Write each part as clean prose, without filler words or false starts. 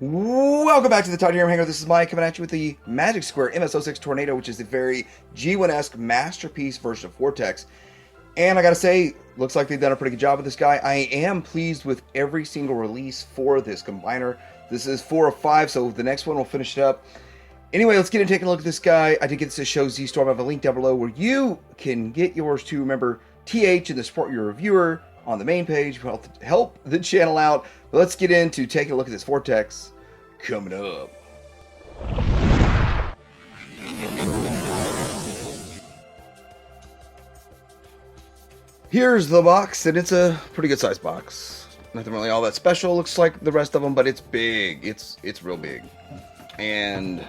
Welcome back to the Titanium Hangar. This is Mike coming at you with the Magic Square MS-06 Tornado, which is a very G1-esque masterpiece version of Vortex. And I gotta say, looks like they've done a pretty good job with this guy. I am pleased with every single release for this combiner. This is 4 of 5, so the next one will finish it up. Anyway, let's get into taking a look at this guy. I did get this to show Z-Storm. I have a link down below where you can get yours too. Remember, TH and the support your reviewer on the main page will help the channel out. But let's get into taking a look at this Vortex coming up. Here's the box, and it's a pretty good sized box. Nothing really all that special. Looks like the rest of them, but it's big. It's real big. And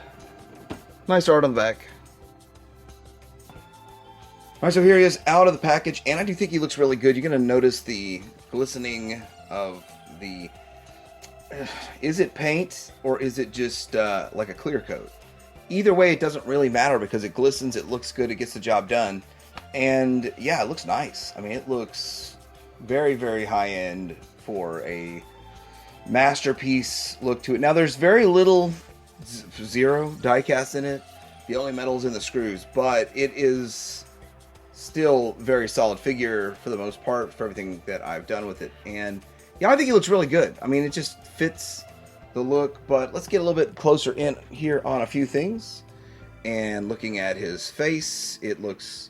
nice art on the back. Alright, so here he is out of the package, and I do think he looks really good. You're going to notice the glistening of the... Is it paint, or is it just like a clear coat? Either way, it doesn't really matter because it glistens, it looks good, it gets the job done. And yeah, it looks nice. I mean, it looks very, very high-end for a masterpiece look to it. Now, there's very little zero die-cast in it. The only metal's in the screws, but it is still very solid figure for the most part for everything that I've done with it. And yeah, I think he looks really good. I mean, it just fits the look, but let's get a little bit closer in here on a few things. And looking at his face, it looks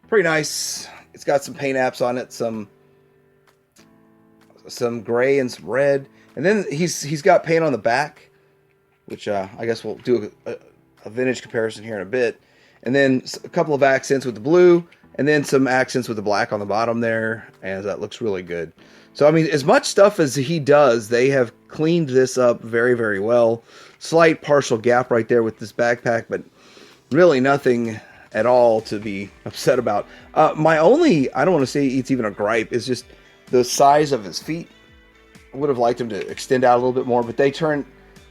pretty nice. It's got some paint apps on it, some gray and some red. And then he's got paint on the back, which I guess we'll do a vintage comparison here in a bit. And then a couple of accents with the blue, and then some accents with the black on the bottom there, and that looks really good. So, I mean, as much stuff as he does, they have cleaned this up very, very well. Slight partial gap right there with this backpack, but really nothing at all to be upset about. My only, I don't want to say it's even a gripe, is just the size of his feet. I would have liked him to extend out a little bit more, but they turn,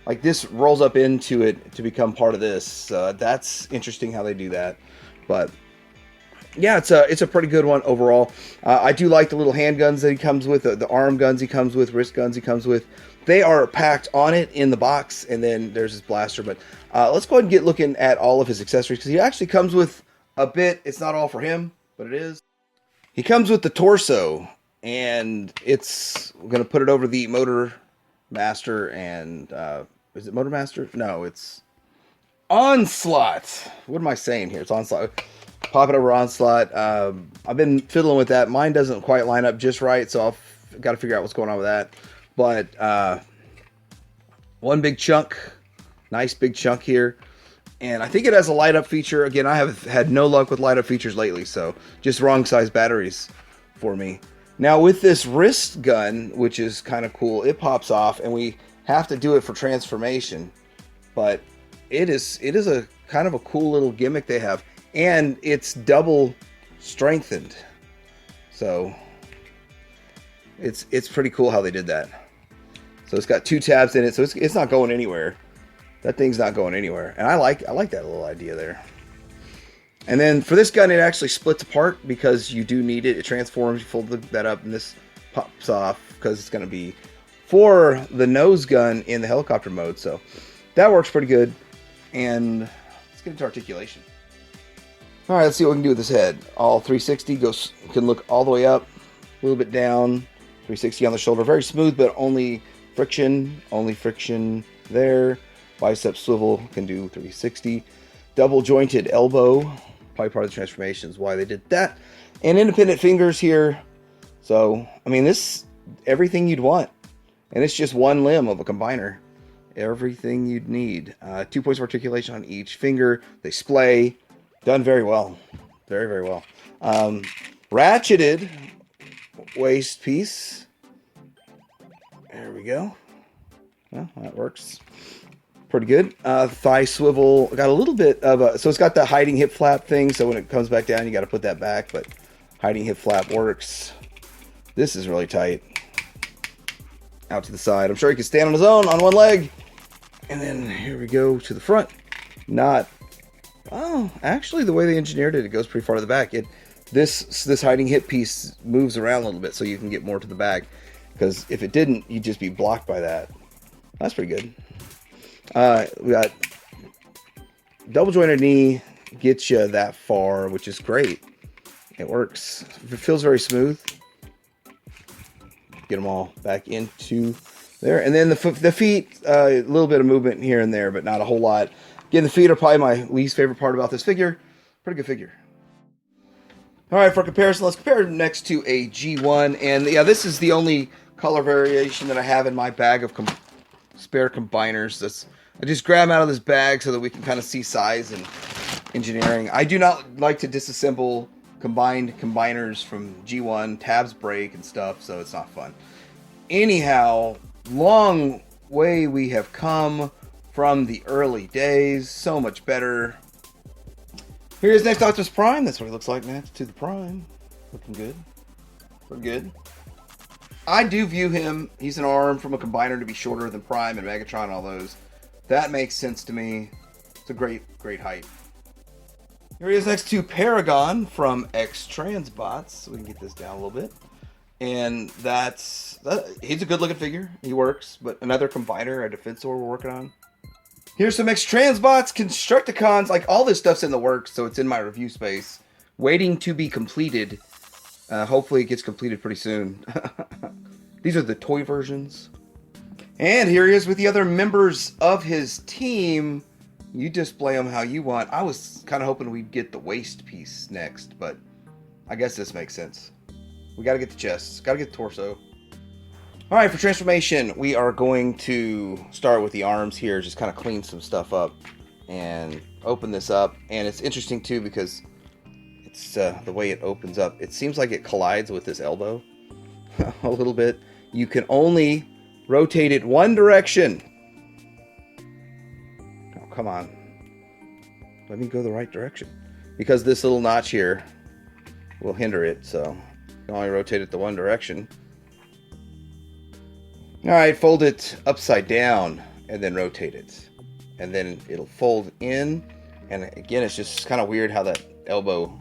like this rolls up into it to become part of this. That's interesting how they do that. But yeah, it's a pretty good one overall. I do like the little handguns that he comes with, the arm guns he comes with, wrist guns he comes with. They are packed on it in the box, and then there's his blaster. But let's go ahead and get looking at all of his accessories, because he actually comes with a bit. It's not all for him, but it is. He comes with the torso, and we're going to put it over the Motor Master, and is it Motor Master? No, it's Onslaught. What am I saying here? It's Onslaught. Pop it over Onslaught. I've been fiddling with that. Mine doesn't quite line up just right, so I've got to figure out what's going on with that. But one big chunk, nice big chunk here. And I think it has a light up feature. Again, I have had no luck with light up features lately, so just wrong size batteries for me. Now with this wrist gun, which is kind of cool, it pops off, and we have to do it for transformation. But it is a kind of a cool little gimmick they have. And it's double strengthened, so it's pretty cool how they did that. So it's got 2 tabs in it, so it's not going anywhere. That thing's not going anywhere, and I like that little idea there. And then for this gun, it actually splits apart because you do need it. It transforms. You fold that up, and this pops off because it's going to be for the nose gun in the helicopter mode. So that works pretty good. And let's get into articulation. All right, let's see what we can do with this head. All 360 can look all the way up, a little bit down, 360 on the shoulder. Very smooth, but only friction there. Bicep swivel can do 360. Double jointed elbow, probably part of the transformations, why they did that. And independent fingers here. So, I mean, this, everything you'd want. And it's just one limb of a combiner. Everything you'd need. 2 points of articulation on each finger. They splay. Done very well. Very, very well. Ratcheted waist piece. There we go. Well, that works. Pretty good. Thigh swivel. Got a little bit of a... So it's got the hiding hip flap thing. So when it comes back down, you got to put that back. But hiding hip flap works. This is really tight. Out to the side. I'm sure he can stand on his own on one leg. And then here we go to the front. Not... Oh, actually, the way they engineered it, it goes pretty far to the back. This hiding hip piece moves around a little bit so you can get more to the back. Because if it didn't, you'd just be blocked by that. That's pretty good. We got double jointed knee, gets you that far, which is great. It works. It feels very smooth. Get them all back into there. And then the feet, a little bit of movement here and there, but not a whole lot. Again, the feet are probably my least favorite part about this figure. Pretty good figure. All right, for comparison, let's compare it next to a G1. And yeah, this is the only color variation that I have in my bag of spare combiners. I just grab them out of this bag so that we can kind of see size and engineering. I do not like to disassemble combined combiners from G1. Tabs break and stuff, so it's not fun. Anyhow, long way we have come from the early days. So much better. Here's next Optimus Prime. That's what he looks like next to the Prime. Looking good. Pretty good. I do view him, he's an arm from a combiner, to be shorter than Prime and Megatron and all those. That makes sense to me. It's a great height. Here he is next to Paragon from X-Transbots. So we can get this down a little bit. And he's a good looking figure. He works. But another combiner, a Defensor we're working on. Here's some X-Transbots, Constructicons, like all this stuff's in the works, so it's in my review space, waiting to be completed. Hopefully it gets completed pretty soon. These are the toy versions. And here he is with the other members of his team. You display them how you want. I was kind of hoping we'd get the waist piece next, but I guess this makes sense. We got to get the chest, got to get the torso. All right, for transformation, we are going to start with the arms here, just kind of clean some stuff up and open this up. And it's interesting too because it's the way it opens up. It seems like it collides with this elbow a little bit. You can only rotate it one direction. Oh, come on. Let me go the right direction. Because this little notch here will hinder it, so you can only rotate it the one direction. Alright, fold it upside down and then rotate it. And then it'll fold in. And again, it's just kind of weird how that elbow...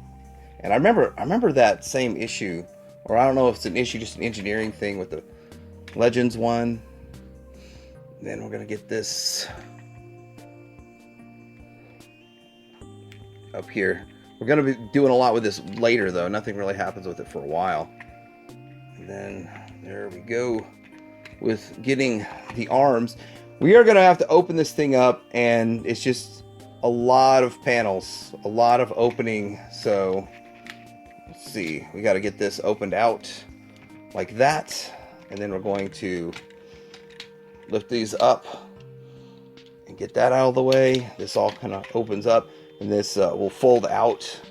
And I remember that same issue, or I don't know if it's an issue, just an engineering thing with the Legends one. Then we're going to get this up here. We're going to be doing a lot with this later, though. Nothing really happens with it for a while. And then there we go. With getting the arms, we are going to have to open this thing up, and it's just a lot of panels, a lot of opening. So let's see, we got to get this opened out like that, and then we're going to lift these up and get that out of the way. This all kind of opens up, and this will fold out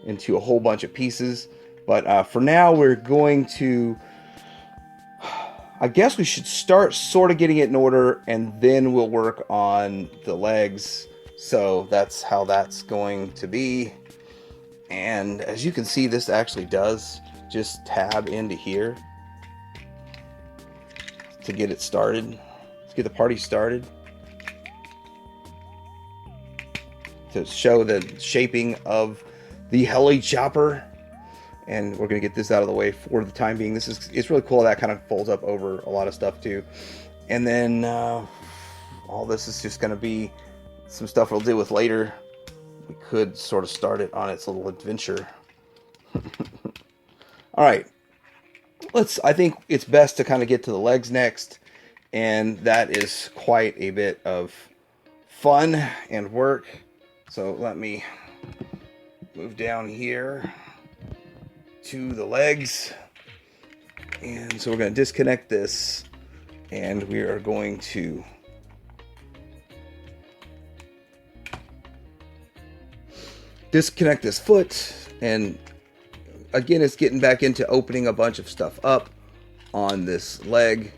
into a whole bunch of pieces. But for now, we're going to... I guess we should start sort of getting it in order, and then we'll work on the legs. So that's how that's going to be. And as you can see, this actually does just tab into here to get it started. Let's get the party started. To show the shaping of the heli chopper. And we're going to get this out of the way for the time being. It's really cool. That kind of folds up over a lot of stuff too. And then all this is just going to be some stuff we'll deal with later. We could sort of start it on its little adventure. All right. I think it's best to kind of get to the legs next. And that is quite a bit of fun and work. So let me move down here to the legs, and so we're going to disconnect this, and we are going to disconnect this foot. And again, it's getting back into opening a bunch of stuff up on this leg.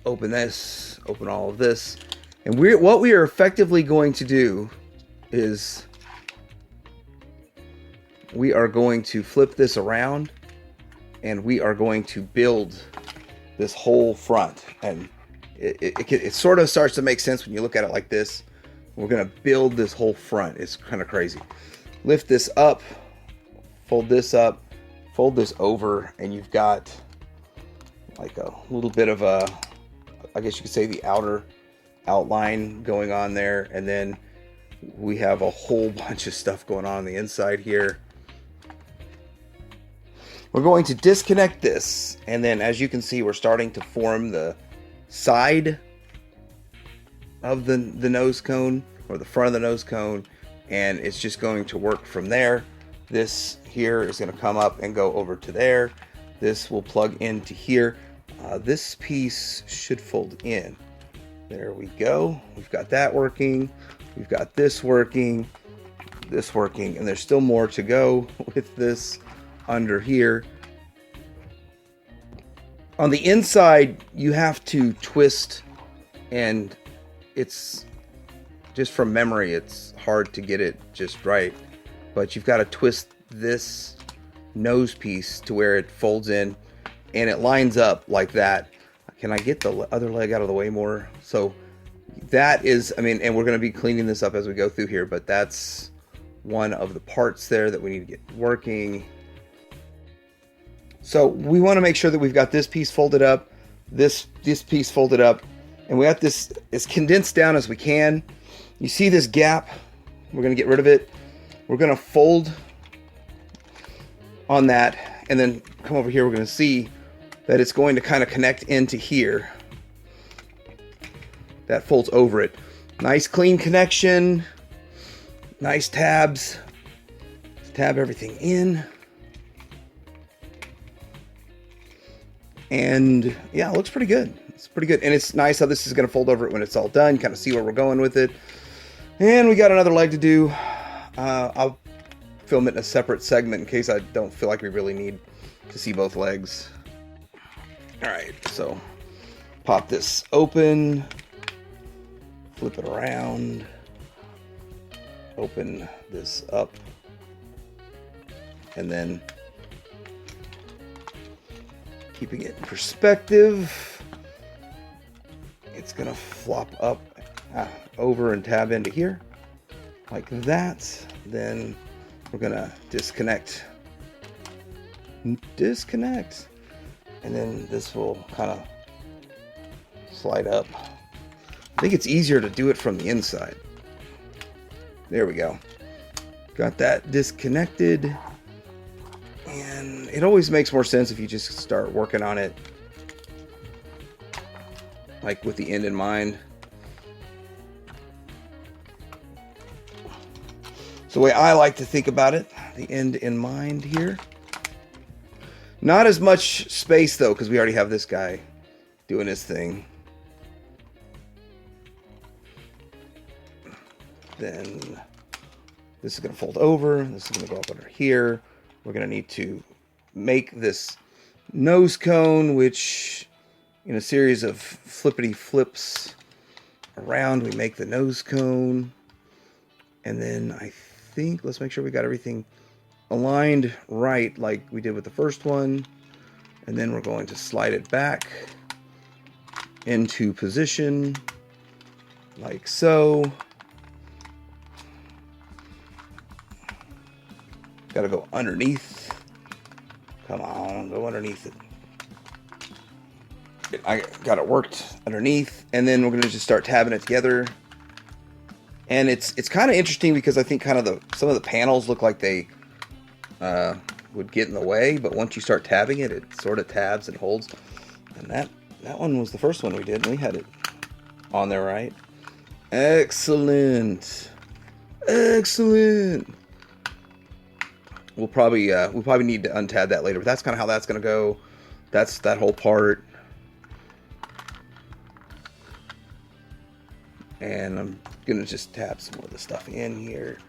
Open this, open all of this, and what we are effectively going to do is we are going to flip this around, and we are going to build this whole front. And it sort of starts to make sense when you look at it like this. We're going to build this whole front. It's kind of crazy. Lift this up, fold this up, fold this over, and you've got like a little bit of a, I guess you could say, the outer outline going on there, and then we have a whole bunch of stuff going on the inside here. We're going to disconnect this, and then as you can see, we're starting to form the side of the nose cone, or the front of the nose cone, and it's just going to work from there. This here is going to come up and go over to there. This will plug into here. This piece should fold in. There we go. We've got that working. We've got this working, and there's still more to go with this under here. On the inside, you have to twist, and it's just from memory, it's hard to get it just right. But you've got to twist this nose piece to where it folds in and it lines up like that. Can I get the other leg out of the way more? So that is, I mean, and we're going to be cleaning this up as we go through here, but that's one of the parts there that we need to get working. So we want to make sure that we've got this piece folded up, this piece folded up, and we got this as condensed down as we can. You see this gap? We're going to get rid of it. We're going to fold on that, and then come over here. We're going to see that it's going to kind of connect into here. That folds over it. Nice clean connection. Nice tabs. Let's tab everything in. And yeah, it looks pretty good. It's pretty good. And it's nice how this is going to fold over it when it's all done. You kind of see where we're going with it. And we got another leg to do. I'll film it in a separate segment in case I don't feel like we really need to see both legs. Alright, so pop this open, flip it around, open this up, and then keeping it in perspective, it's going to flop up over and tab into here like that. Then we're going to disconnect, and then this will kind of slide up. I think it's easier to do it from the inside. There we go. Got that disconnected. And it always makes more sense if you just start working on it like with the end in mind. It's the way I like to think about it, the end in mind here. Not as much space though, because we already have this guy doing his thing. Then this is going to fold over. This is going to go up under here. We're going to need to make this nose cone, which in a series of flippity flips around, we make the nose cone. And then I think, let's make sure we got everything aligned right like we did with the first one. And then we're going to slide it back into position like so. Got to go underneath. Come on, go underneath it. I got it worked underneath, and then we're going to just start tabbing it together. And it's kind of interesting because I think kind of some of the panels look like they would get in the way, but once you start tabbing it, it sort of tabs and holds. And that one was the first one we did, and we had it on there right. Excellent, excellent. We'll probably need to untab that later, but that's kind of how that's going to go. That's that whole part. And I'm going to just tab some more of the stuff in here.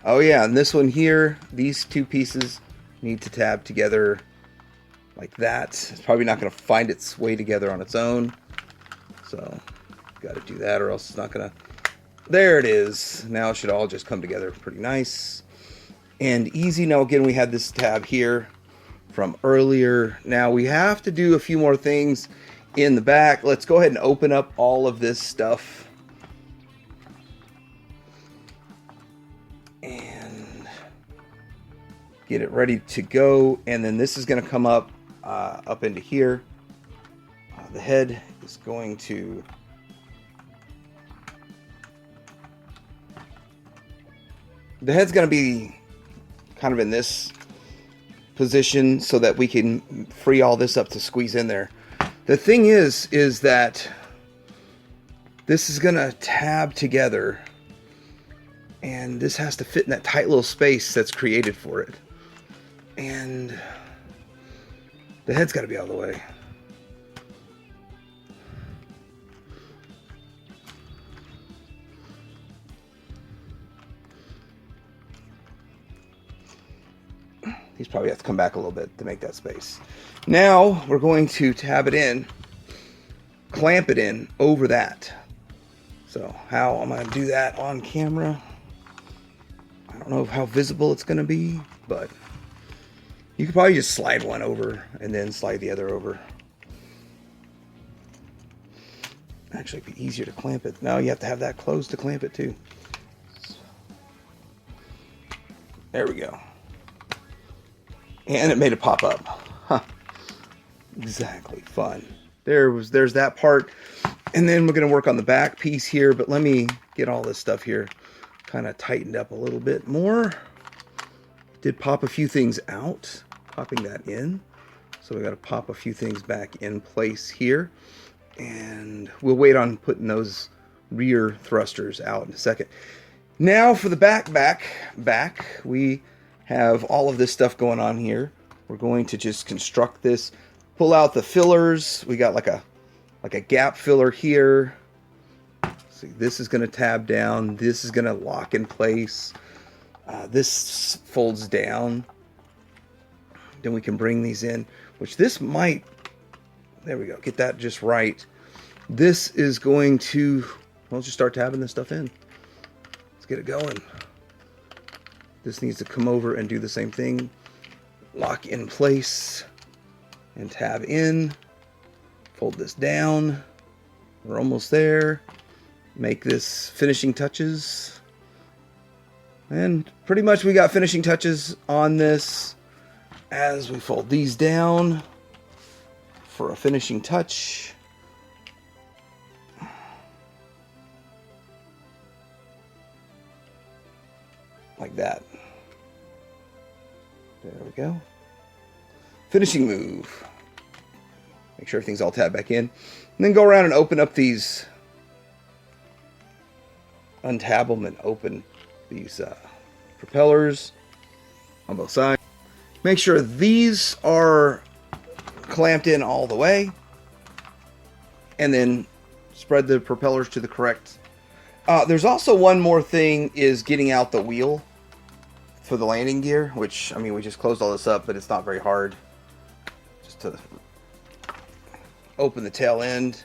Oh yeah, and this one here, these two pieces need to tab together like that. It's probably not going to find its way together on its own. So, got to do that or else it's not going to... There it is. Now it should all just come together pretty nice and easy. Now again, we had this tab here from earlier. Now we have to do a few more things in the back. Let's go ahead and open up all of this stuff. And get it ready to go. And then this is going to come up into here. the head is going to be kind of in this position so that we can free all this up to squeeze in there. The thing is that this is gonna tab together, and this has to fit in that tight little space that's created for it. And the head's got to be out of the way. These probably have to come back a little bit to make that space. Now we're going to tab it in, clamp it in over that. So how am I going to do that on camera? I don't know how visible it's going to be, but you could probably just slide one over and then slide the other over. Actually, it'd be easier to clamp it. No, you have to have that closed to clamp it too. There we go. And it made it pop up. Huh. Exactly. Fun. There's that part. And then we're going to work on the back piece here. But let me get all this stuff here kind of tightened up a little bit more. Did pop a few things out. Popping that in. So we got to pop a few things back in place here. And we'll wait on putting those rear thrusters out in a second. Now for the back, we have all of this stuff going on here. We're going to just construct this, pull out the fillers. We got like a gap filler here. See, this is going to tab down. This is going to lock in place. This folds down. Then we can bring these in, which this might, there we go, get that just right. This is going to, well, just start tabbing this stuff in. Let's get it going. This needs to come over and do the same thing. Lock in place and tab in. Fold this down. We're almost there. Make this finishing touches. And pretty much we got finishing touches on this as we fold these down for a finishing touch. Like that. There we go. Finishing move. Make sure everything's all tabbed back in. And then go around and open up these. Untab them and open these propellers on both sides. Make sure these are clamped in all the way. And then spread the propellers to the correct. There's also one more thing, is getting out the wheel for the landing gear, which, I mean, we just closed all this up, but it's not very hard. Just to open the tail end,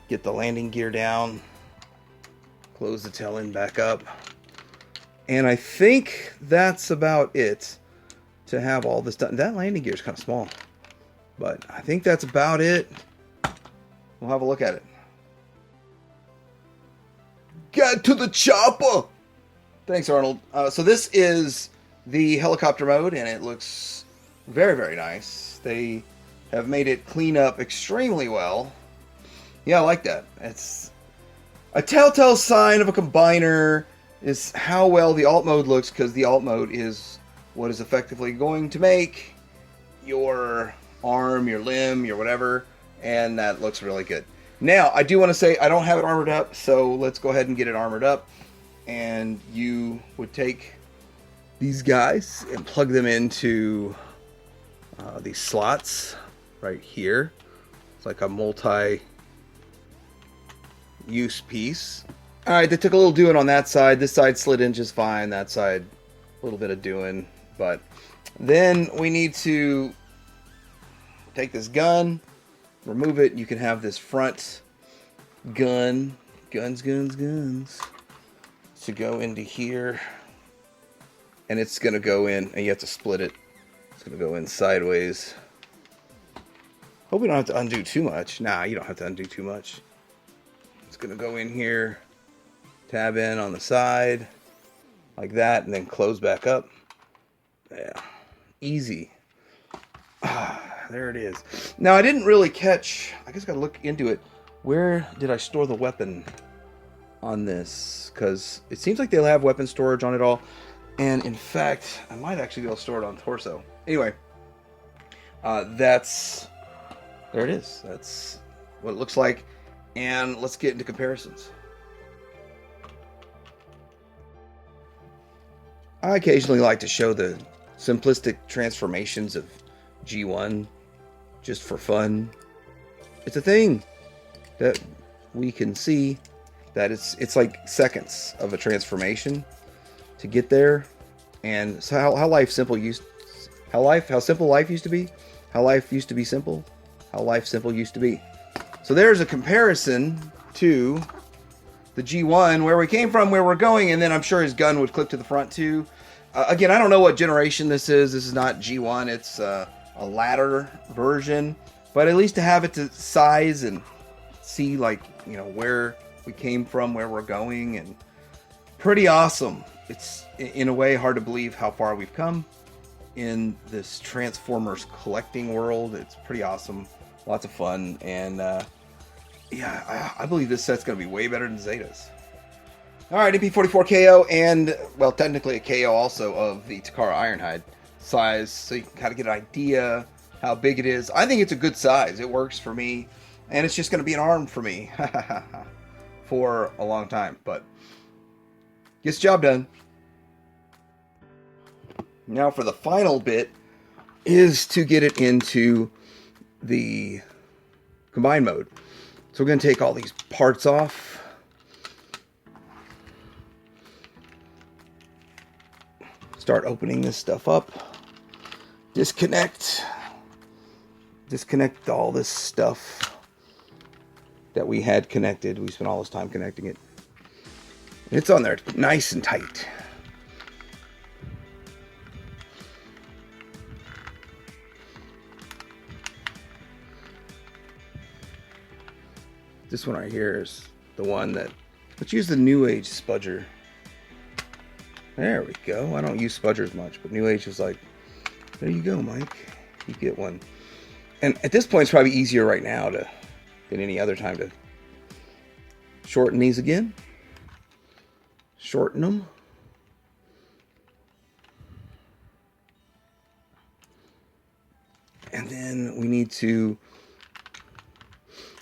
get the landing gear down, close the tail end back up. And I think that's about it to have all this done. That landing gear is kind of small, but I think that's about it. We'll have a look at it. Get to the chopper! Thanks, Arnold. So this is the helicopter mode, and it looks very, very nice. They have made it clean up extremely well. Yeah, I like that. It's a telltale sign of a combiner is how well the alt mode looks, because the alt mode is what is effectively going to make your arm, your limb, your whatever, and that looks really good. Now, I do want to say I don't have it armored up, so let's go ahead and get it armored up. And you would take these guys and plug them into these slots right here. It's like a multi-use piece. All right, they took a little doing on that side. This side slid in just fine. That side, a little bit of doing. But then we need to take this gun, remove it. You can have this front guns to go into here, and it's gonna go in, and you have to split it. It's gonna go in sideways. Hope we don't have to undo too much. Nah, you don't have to undo too much. It's gonna go in here, tab in on the side like that, and then close back up. Yeah, easy. there it is. Now, I didn't really catch, I guess I gotta look into it. Where did I store the weapon on this? Because it seems like they'll have weapon storage on it all. And in fact, I might actually be able to store it on torso. Anyway, there it is. That's what it looks like. And let's get into comparisons. I occasionally like to show the simplistic transformations of G1 just for fun. It's a thing that we can see that it's like seconds of a transformation to get there. And so how simple life used to be, how life used to be simple, how life simple used to be. So there's a comparison to the G1, where we came from, where we're going, and then I'm sure his gun would clip to the front too. Again, I don't know what generation this is. This is not G1. It's a latter version, but at least to have it to size and see, like, you know, where we came from, where we're going, and pretty awesome. It's in a way hard to believe how far we've come in this Transformers collecting world. It's pretty awesome, lots of fun, and yeah, I believe this set's going to be way better than Zeta's. All right, MP44 KO, and, well, technically a KO also of the Takara Ironhide size, so you can kind of get an idea how big it is. I think it's a good size. It works for me, and it's just going to be an arm for me for a long time, but gets the job done. Now for the final bit is to get it into the combine mode. So we're going to take all these parts off. Start opening this stuff up. Disconnect all this stuff that we had connected. We spent all this time connecting it. It's on there nice and tight. This one right here is the one that, let's use the New Age spudger. There we go. I don't use spudgers much, but New Age was like, there you go, Mike. You get one. And at this point, it's probably easier right now than any other time to shorten these again. Shorten them. And then we need to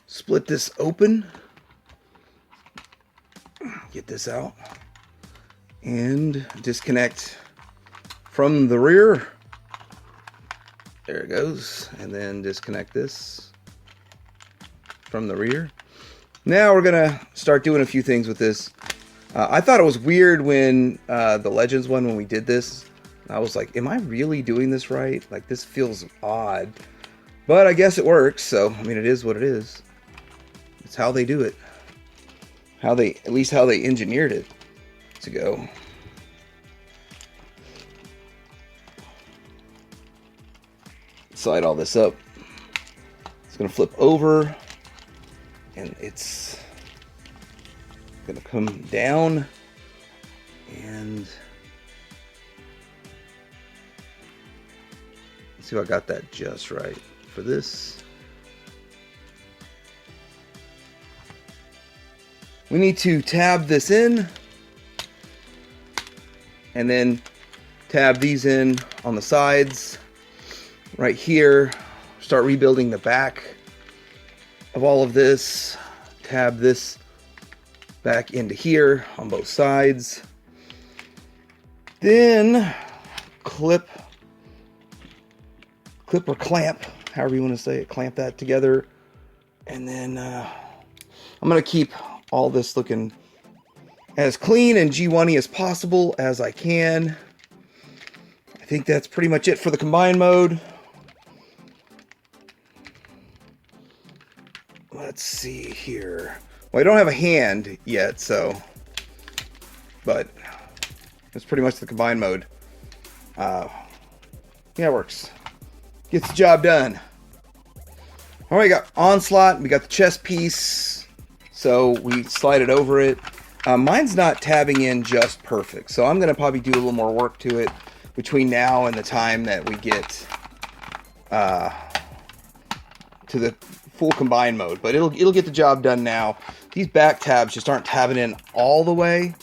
split this open. Get this out. And disconnect from the rear. There it goes. And then disconnect this from the rear. Now we're going to start doing a few things with this. I thought it was weird when the Legends one, when we did this, I was like, am I really doing this right? Like, this feels odd. But I guess it works, so, I mean, it is what it is. It's how they do it. At least how they engineered it to go. Slide all this up. It's going to flip over, and it's going to come down, and let's see if I got that just right for this. We need to tab this in, and then tab these in on the sides. Right here, start rebuilding the back of all of this. Tab this back into here on both sides. Then clip or clamp, however you want to say it, clamp that together. And then I'm going to keep all this looking as clean and G1-y as possible as I can. I think that's pretty much it for the combine mode. Let's see here. Well, I don't have a hand yet, so, but that's pretty much the combine mode. Yeah, it works. Gets the job done. All right, we got onslaught. We got the chest piece, so we slide it over it. Mine's not tabbing in just perfect, so I'm gonna probably do a little more work to it between now and the time that we get to the full combine mode, but it'll get the job done now. These back tabs just aren't tabbing in all the way,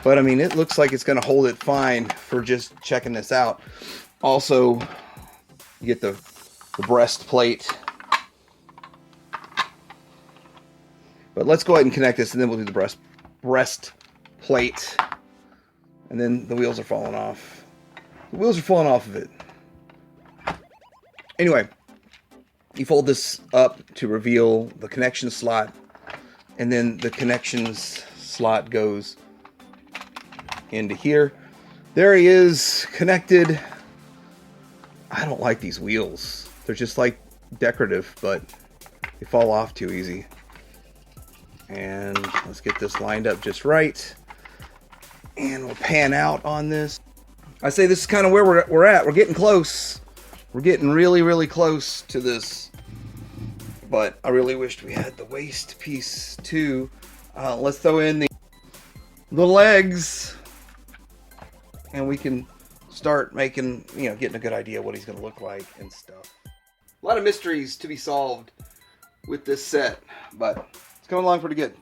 but I mean, it looks like it's going to hold it fine for just checking this out. Also, you get the breastplate. But let's go ahead and connect this, and then we'll do the breastplate. And then the wheels are falling off. The wheels are falling off of it. Anyway, you fold this up to reveal the connection slot, and then the connections slot goes into here. There he is, connected. I don't like these wheels. They're just like decorative, but they fall off too easy. And let's get this lined up just right. And we'll pan out on this. I say this is kind of where we're at. We're getting close. We're getting really, really close to this. But I really wished we had the waist piece too. Let's throw in the legs. And we can start making, getting a good idea what he's going to look like and stuff. A lot of mysteries to be solved with this set. But it's coming along pretty good.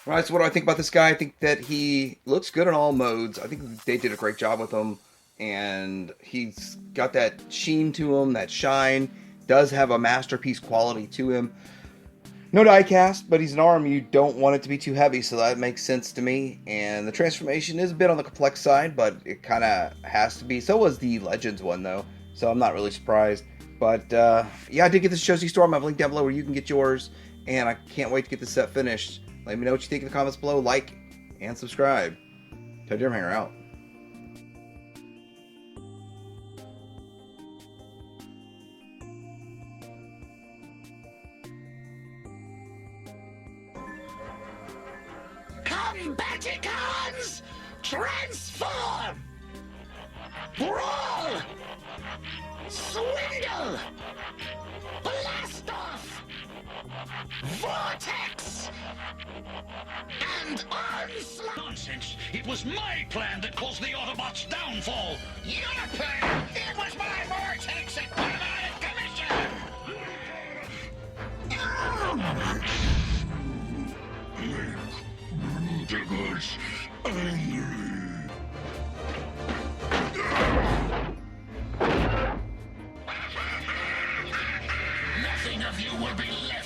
All right, so what do I think about this guy? I think that he looks good in all modes. I think they did a great job with him. And he's got that sheen to him, that shine. Does have a masterpiece quality to him. No die cast, but he's an arm. You don't want it to be too heavy, so that makes sense to me. And the transformation is a bit on the complex side, but it kind of has to be. So was the Legends one, though. So I'm not really surprised. But, yeah, I did get this Josie Store. I have a link down below where you can get yours. And I can't wait to get this set finished. Let me know what you think in the comments below. Like and subscribe. Ted Hanger out. Combaticons! Transform! Brawl! Swindle! Blast off! Vortex! And onslaught! Nonsense! It was my plan that caused the Autobots' downfall! Your plan! It was my vortex that put him out of commission! Diggers, angry! Nothing of you will be left!